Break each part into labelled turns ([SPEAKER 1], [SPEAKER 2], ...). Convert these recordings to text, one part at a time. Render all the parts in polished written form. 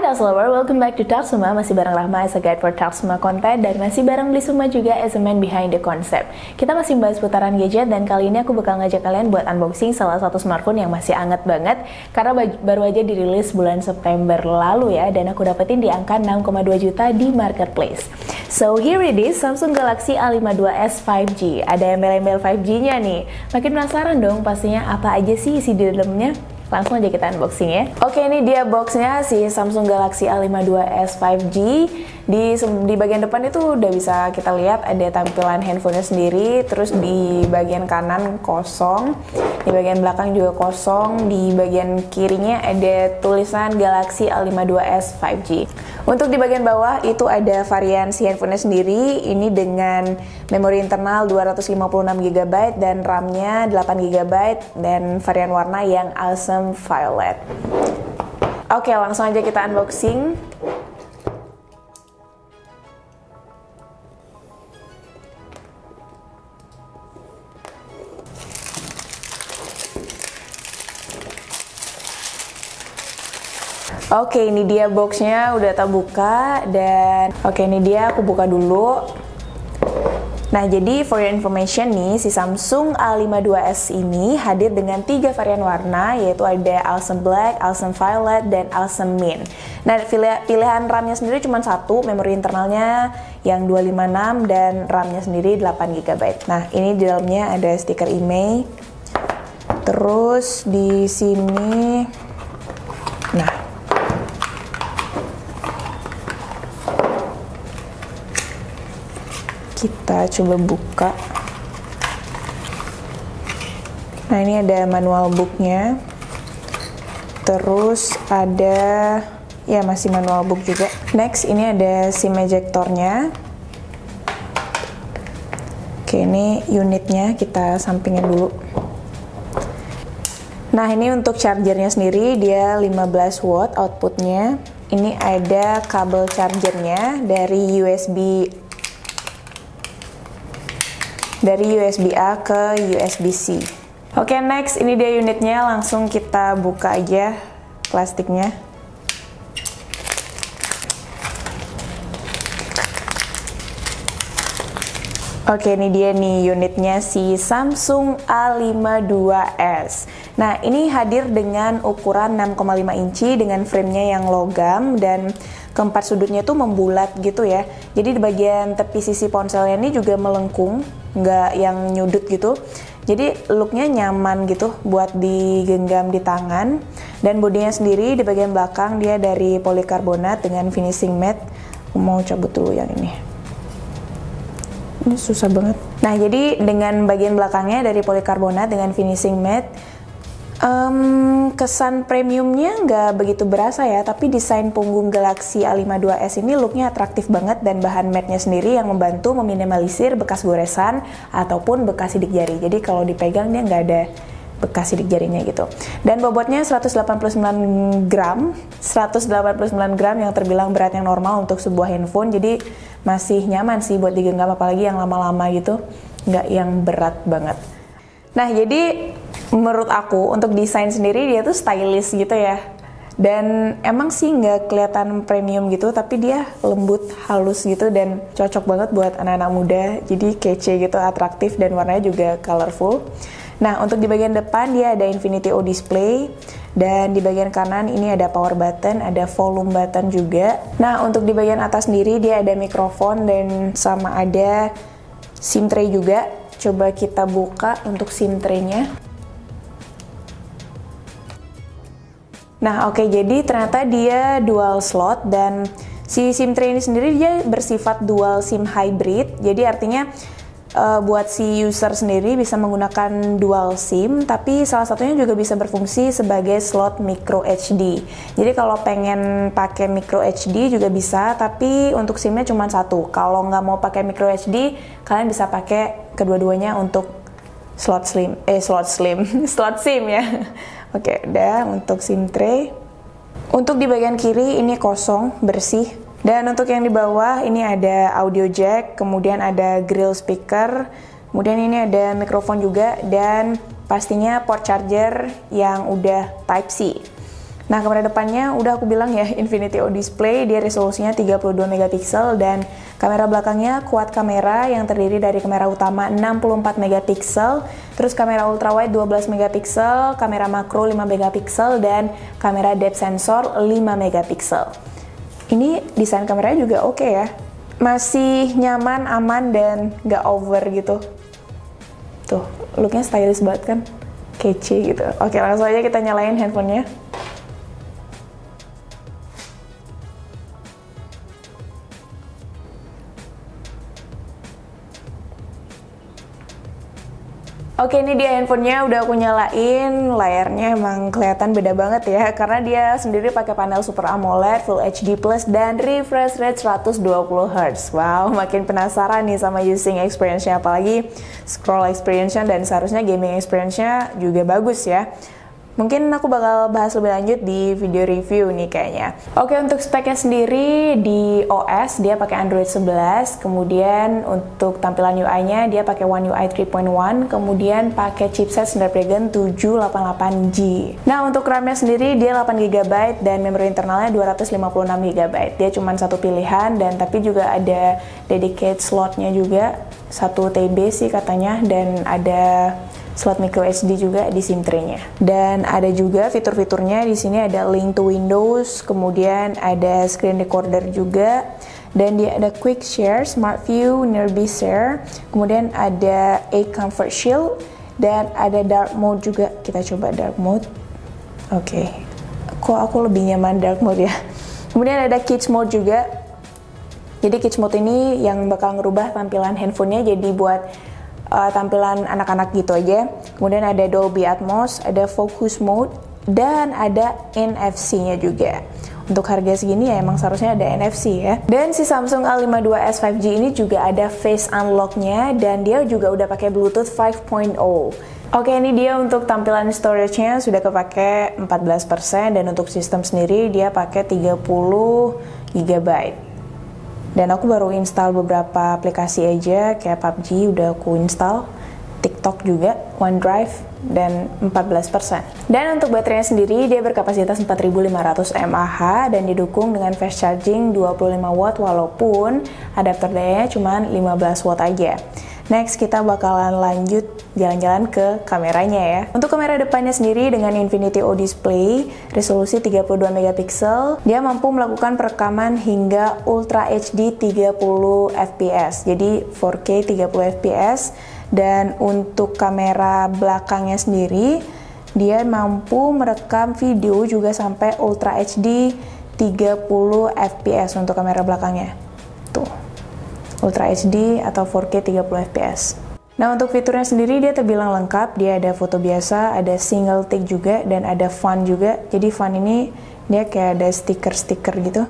[SPEAKER 1] Lover, welcome back to Tarsuma. Masih bareng Rahma as a guide for Tarsuma content, dan masih bareng Blisuma juga as a man behind the concept. Kita masih bahas putaran gadget, dan kali ini aku bakal ngajak kalian buat unboxing salah satu smartphone yang masih anget banget karena baru aja dirilis bulan September lalu ya, dan aku dapetin di angka 6,2 juta di marketplace. So here it is, Samsung Galaxy A52s 5G. Ada embel-embel 5G-nya nih. Makin penasaran dong pastinya apa aja sih isi di dalamnya. Langsung aja kita unboxing ya. Oke, ini dia boxnya si Samsung Galaxy A52s 5G. Di bagian depan itu udah bisa kita lihat ada tampilan handphonenya sendiri. Terus di bagian kanan kosong, di bagian belakang juga kosong. Di bagian kirinya ada tulisan Galaxy A52s 5G. Untuk di bagian bawah itu ada varian si handphonenya sendiri. Ini dengan memori internal 256GB dan RAM-nya 8GB dan varian warna yang Awesome Violet. Oke, langsung aja kita unboxing. Oke, ini dia boxnya udah tak buka, dan oke, ini dia aku buka dulu. Nah, jadi for your information nih, si Samsung A52s ini hadir dengan 3 varian warna, yaitu ada Awesome Black, Awesome Violet, dan Awesome Mint. Nah, pilihan RAM-nya sendiri cuma satu, memori internalnya yang 256 dan RAM-nya sendiri 8GB. Nah, ini di dalamnya ada stiker IMEI. Terus di sini, nah, kita coba buka. Nah, ini ada manual booknya. Terus ada, ya masih manual book juga. Next, ini ada SIM ejectornya. Oke, ini unitnya kita sampingin dulu. Nah, ini untuk chargernya sendiri, dia 15 watt outputnya. Ini ada kabel chargernya dari USB-A ke USB-C. Oke, next, ini dia unitnya. Langsung kita buka aja plastiknya. Oke, ini dia nih unitnya si Samsung A52s. Nah, ini hadir dengan ukuran 6,5 inci dengan framenya yang logam, dan keempat sudutnya tuh membulat gitu ya. Jadi di bagian tepi sisi ponselnya ini juga melengkung, nggak yang nyudut gitu. Jadi looknya nyaman gitu buat digenggam di tangan. Dan bodinya sendiri di bagian belakang dia dari polikarbonat dengan finishing matte. Aku mau cabut dulu yang ini. Ini susah banget. Nah, jadi dengan bagian belakangnya dari polikarbonat dengan finishing matte, kesan premiumnya nggak begitu berasa ya, tapi desain punggung Galaxy A52s ini looknya atraktif banget, dan bahan matte-nya sendiri yang membantu meminimalisir bekas goresan ataupun bekas sidik jari. Jadi kalau dipegang dia nggak ada bekas sidik jarinya gitu. Dan bobotnya 189 gram yang terbilang berat yang normal untuk sebuah handphone. Jadi masih nyaman sih buat digenggam, apalagi yang lama-lama gitu, nggak yang berat banget. Nah, jadi menurut aku untuk desain sendiri dia tuh stylish gitu ya. Dan emang sih nggak kelihatan premium gitu, tapi dia lembut, halus gitu, dan cocok banget buat anak-anak muda. Jadi kece gitu, atraktif, dan warnanya juga colorful. Nah, untuk di bagian depan dia ada Infinity O display, dan di bagian kanan ini ada power button, ada volume button juga. Nah, untuk di bagian atas sendiri dia ada mikrofon dan sama ada SIM tray juga. Coba kita buka untuk SIM tray-nya. Nah, oke, jadi ternyata dia dual slot, dan si SIM tray ini sendiri dia bersifat dual SIM hybrid. Jadi artinya buat si user sendiri bisa menggunakan dual SIM, tapi salah satunya juga bisa berfungsi sebagai slot micro HD. Jadi kalau pengen pakai micro HD juga bisa, tapi untuk SIM-nya cuma satu. Kalau nggak mau pakai micro HD, kalian bisa pakai kedua-duanya untuk slot SIM ya. Oke, udah untuk SIM tray. Untuk di bagian kiri ini kosong, bersih. Dan untuk yang di bawah ini ada audio jack, kemudian ada grill speaker, kemudian ini ada mikrofon juga, dan pastinya port charger yang udah Type-C. Nah, kamera depannya udah aku bilang ya, Infinity O display, dia resolusinya 32 megapiksel, dan kamera belakangnya quad kamera yang terdiri dari kamera utama 64 megapiksel, terus kamera ultrawide 12 megapiksel, kamera makro 5 megapiksel, dan kamera depth sensor 5 megapiksel. Ini desain kameranya juga oke ya, masih nyaman, aman, dan gak over gitu. Tuh, looknya stylish banget kan, kece gitu. Oke, langsung aja kita nyalain handphonenya. Oke, ini dia handphonenya, udah aku nyalain. Layarnya emang kelihatan beda banget ya, karena dia sendiri pakai panel Super AMOLED Full HD Plus dan refresh rate 120 Hz. Wow, makin penasaran nih sama using experience-nya, apalagi scroll experience-nya, dan seharusnya gaming experience-nya juga bagus ya. Mungkin aku bakal bahas lebih lanjut di video review nih kayaknya. Oke, untuk speknya sendiri di OS dia pakai Android 11, kemudian untuk tampilan UI-nya dia pakai One UI 3.1, kemudian pakai chipset Snapdragon 788G. Nah, untuk RAM-nya sendiri dia 8GB dan memori internalnya 256GB. Dia cuma satu pilihan, dan tapi juga ada dedicated slotnya juga, 1 TB sih katanya, dan ada slot micro SD juga di SIM tray-nya. Dan ada juga fitur-fiturnya di sini, ada link to Windows, kemudian ada screen recorder juga, dan dia ada quick share, smart view, nearby share, kemudian ada a comfort shield, dan ada dark mode juga. Kita coba dark mode. Oke. Kok aku lebih nyaman dark mode ya. Kemudian ada kids mode juga. Jadi kids mode ini yang bakal ngerubah tampilan handphonenya jadi buat tampilan anak-anak gitu aja. Kemudian ada Dolby Atmos, ada focus mode, dan ada NFC-nya juga. Untuk harga segini ya emang seharusnya ada NFC ya. Dan si Samsung A52s 5G ini juga ada face unlock-nya, dan dia juga udah pakai Bluetooth 5.0. Oke, ini dia untuk tampilan storage-nya sudah kepake 14%, dan untuk sistem sendiri dia pakai 30GB. Dan aku baru install beberapa aplikasi aja, kayak PUBG udah aku install, TikTok juga, OneDrive, dan 14%. Dan untuk baterainya sendiri, dia berkapasitas 4500 mAh dan didukung dengan fast charging 25 watt, walaupun adaptor dayanya cuma 15 watt aja. Next, kita bakalan lanjut jalan-jalan ke kameranya ya. Untuk kamera depannya sendiri dengan Infinity O display, resolusi 32 megapiksel, dia mampu melakukan perekaman hingga Ultra HD 30 fps. Jadi 4K 30 fps. Dan untuk kamera belakangnya sendiri, dia mampu merekam video juga sampai Ultra HD 30 fps untuk kamera belakangnya. Tuh. Ultra HD atau 4K 30 fps. Nah, untuk fiturnya sendiri dia terbilang lengkap. Dia ada foto biasa, ada single take juga, dan ada fun juga. Jadi fun ini dia kayak ada stiker-stiker gitu.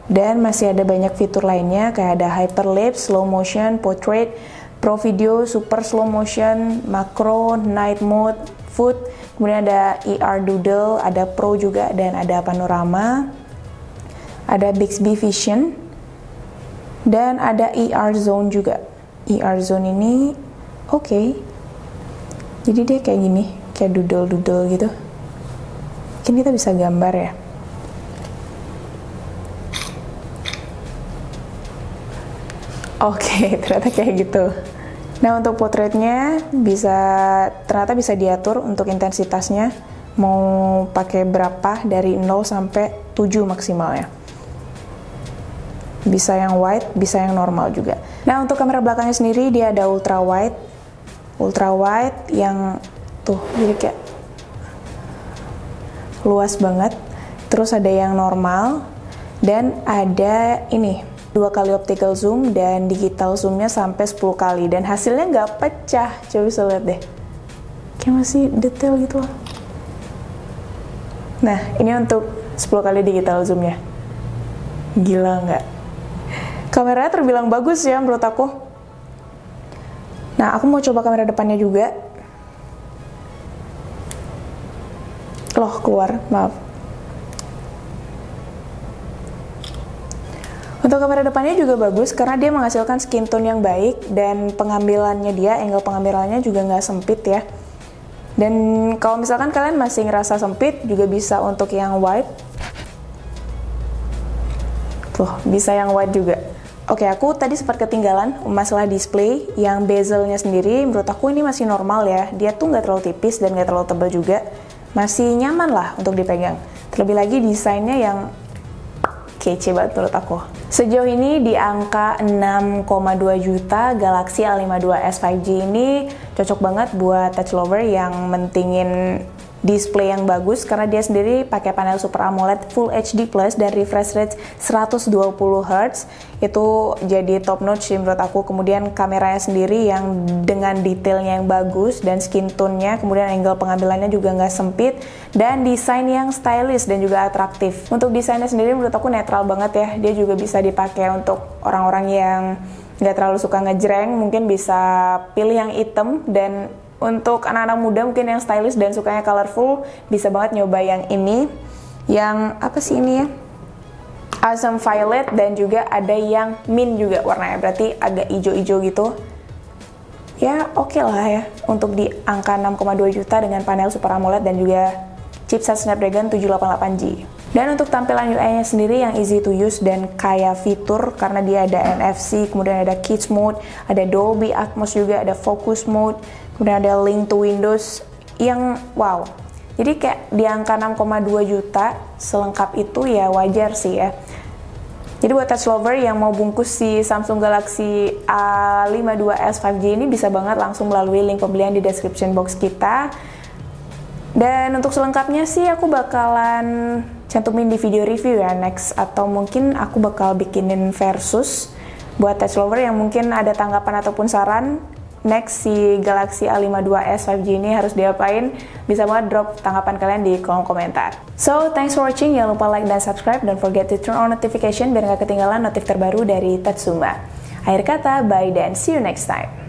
[SPEAKER 1] Dan masih ada banyak fitur lainnya, kayak ada hyperlapse, slow motion, portrait, pro video, super slow motion, macro, night mode, food, kemudian ada ER doodle, ada pro juga, dan ada panorama. Ada Bixby Vision, dan ada ER Zone juga. ER Zone ini oke. Jadi dia kayak gini, kayak doodle-doodle gitu. Mungkin kita bisa gambar ya. Oke, ternyata kayak gitu. Nah, untuk portraitnya ternyata bisa diatur untuk intensitasnya. Mau pakai berapa dari 0 sampai 7 maksimalnya. Bisa yang wide, bisa yang normal juga. Nah, untuk kamera belakangnya sendiri dia ada ultra wide yang tuh jadi kayak luas banget. Terus ada yang normal, dan ada ini 2 kali optical zoom dan digital zoomnya sampai 10 kali, dan hasilnya nggak pecah. Coba bisa lihat deh, kayak masih detail gitu loh. Nah, ini untuk 10 kali digital zoomnya. Gila nggak? Kameranya terbilang bagus ya menurut aku. Nah, aku mau coba kamera depannya juga. Loh, keluar, maaf. Untuk kamera depannya juga bagus karena dia menghasilkan skin tone yang baik, dan pengambilannya dia, angle pengambilannya juga nggak sempit ya. Dan kalau misalkan kalian masih ngerasa sempit, juga bisa untuk yang wide. Tuh, bisa yang wide juga. Oke, aku tadi sempat ketinggalan masalah display. Yang bezelnya sendiri, menurut aku ini masih normal ya. Dia tuh nggak terlalu tipis dan nggak terlalu tebal juga. Masih nyaman lah untuk dipegang. Terlebih lagi desainnya yang kece banget menurut aku. Sejauh ini di angka 6,2 juta, Galaxy A52s 5G ini cocok banget buat touch lover yang mentingin display yang bagus karena dia sendiri pakai panel Super AMOLED Full HD Plus dan refresh rate 120 Hz. Itu jadi top notch sih menurut aku. Kemudian kameranya sendiri yang dengan detailnya yang bagus dan skin tone-nya, kemudian angle pengambilannya juga nggak sempit, dan desain yang stylish dan juga atraktif. Untuk desainnya sendiri menurut aku netral banget ya. Dia juga bisa dipakai untuk orang-orang yang nggak terlalu suka ngejreng, mungkin bisa pilih yang hitam. Dan untuk anak-anak muda mungkin yang stylish dan sukanya colorful, bisa banget nyoba yang ini. Yang apa sih ini ya? Awesome Violet, dan juga ada yang mint juga warnanya, berarti agak hijau-hijau gitu. Ya oke lah ya, untuk di angka 6,2 juta dengan panel Super AMOLED dan juga chipset Snapdragon 788G. Dan untuk tampilan UI-nya sendiri yang easy to use dan kaya fitur karena dia ada NFC, kemudian ada Kids Mode, ada Dolby Atmos juga, ada Focus Mode, kemudian ada Link to Windows yang wow. Jadi kayak di angka 6,2 juta selengkap itu ya wajar sih ya. Jadi buat touch lover yang mau bungkus si Samsung Galaxy A52s 5G ini bisa banget langsung melalui link pembelian di description box kita. Dan untuk selengkapnya sih aku bakalan cantumin di video review ya next, atau mungkin aku bakal bikinin versus buat touch lover yang mungkin ada tanggapan ataupun saran next si Galaxy A52s 5G ini harus diapain, bisa banget drop tanggapan kalian di kolom komentar. So, thanks for watching, jangan lupa like dan subscribe, don't forget to turn on notification biar gak ketinggalan notif terbaru dari Tatsuma. Akhir kata, bye dan see you next time.